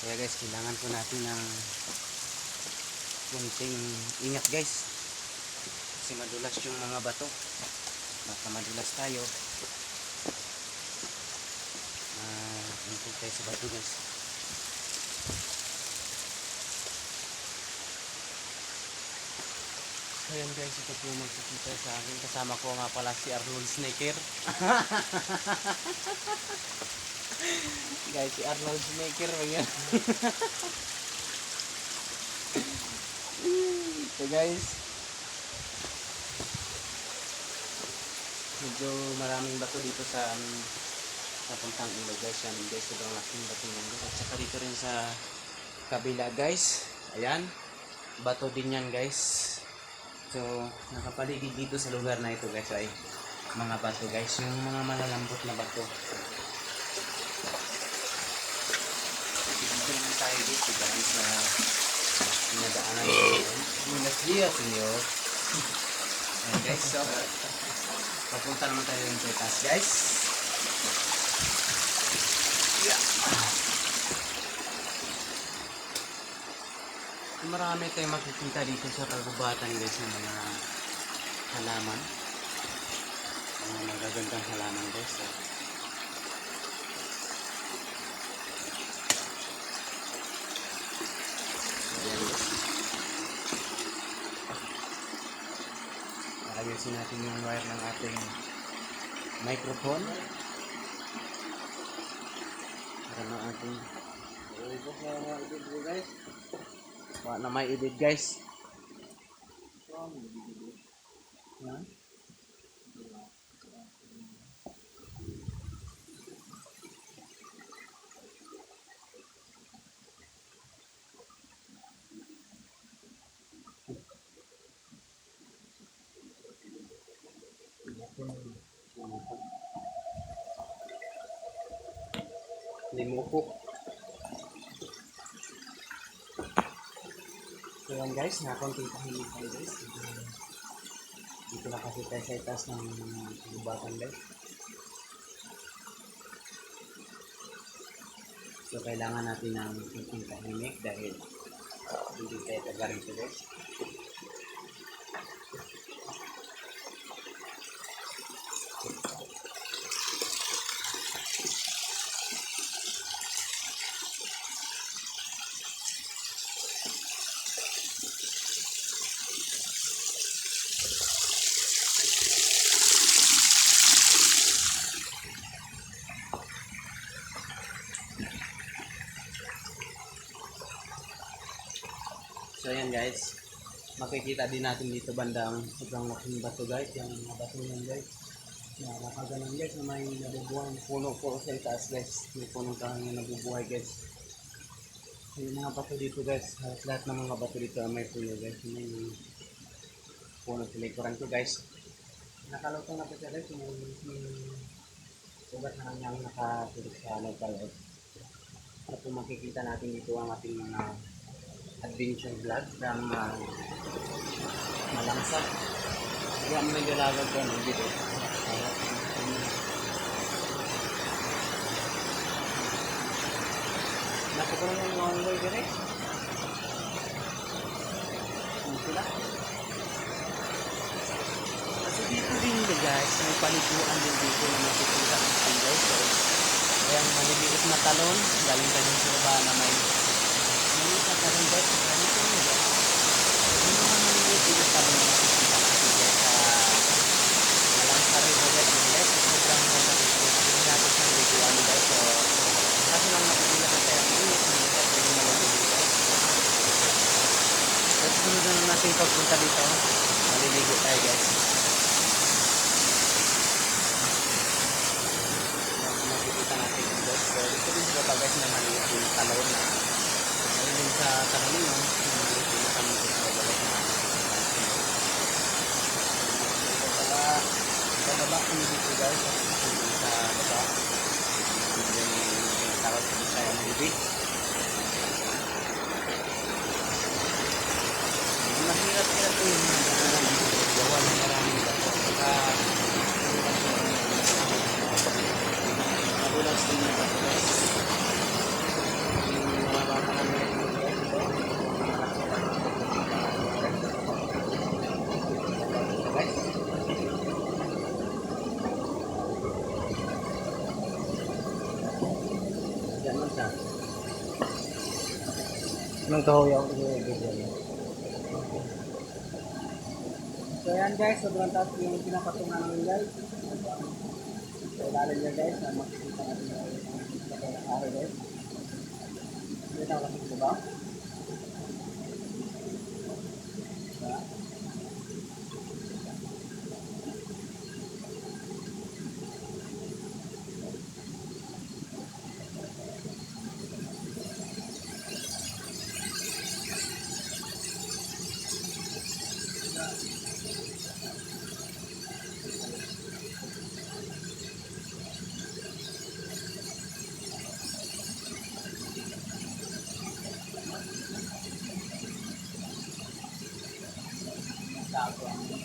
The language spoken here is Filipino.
Kaya guys, kailangan po natin ng kunting ingat guys. Kasi madulas yung mga bato. Baka madulas tayo. Punta tayo sa bato guys. Ayan guys, ito po magkikita sa akin. Kasama ko nga pala si Arnold Snaker. Guys, si Arnold Snaker. So guys, medyo maraming bato dito sa papuntang ilog guys. Yan guys, sobrang laking bato yan guys. At saka dito rin sa kabila guys. Ayan, bato din yan guys. So, nakapaligid dito sa lugar na ito guys ay mga bato guys, yung mga malalambot na bato. Dito naman tayo dito guys sa pinadaanan dito. Buenos dias niyo. Ayan guys, so papunta naman tayo rin sa taas guys. Yeah. Marami tayong makikita dito sa kagubatan guys ng mga halaman, mga magagandang halaman guys. So, ayan guys, ayusin natin yung wire ng ating microphone para ng ating guys. Wala na may edit guys. Limuko. So yan guys, nakonting tahimik tayo guys. Dito na kasi tayo sa itaas ng gubatan guys. So kailangan natin ng konting tahimik dahil hindi tayo taga rito guys. So ayan guys, makikita din natin dito bandang sobrang laking bato guys, yung mga bato yan guys. Nakaganon guys na may nabubuhay, puno po sa itaas guys, may punong kahoy na nabubuhay guys. So, yung mga bato dito guys, lahat ng mga bato dito may puno guys, may puno sa likuran ko guys. Nakalutong na po siya guys, yung sugat na kanyang nakatulog sa local guys. At kung makikita natin dito ang ating mga adventure vlog from Malangsa. Kaya may galagad ko ng dito. Napukulan yung mga boy guys. Ano sila? Kasi dito din guys, may paliguan din dito na makikita natin guys. So, ayan, maliliit na talon. Galing tayo sa baba na may maliliit na talon guys. Ganito nyo guys. Yung mga maliliit na talon na makikita natin guys sa Malangsa River guys. Guys, sobrang ganda dito. Hindi natin sa liguan guys. So, kasi lang nakikita na tayo. Hindi guys, pwede na lang dito guys. So, sunod na natin pagpunta dito. Maliligo tayo guys. Makikita natin yung guys. So, dito din sa baba guys na maliit yung talon na. Ayun din sa talon yun. Maliit yung talon sa baba guys na. Sa baba kami dito guys. Sa baba. Yung tawag sa Bisaya ng bibig. Mahirap-hirap po yung mga daanan dito. Gawa ng maraming bato. Saka madulas din yung bato guys. Yung mga Sa. Anong kahoy ako i-video? So yan guys, sobrang taas yung pinapatungan namin guys. So ilalim niya guys, na makikita natin yung araw guys. Hindi na kasi ito ba? Diba? Tago ang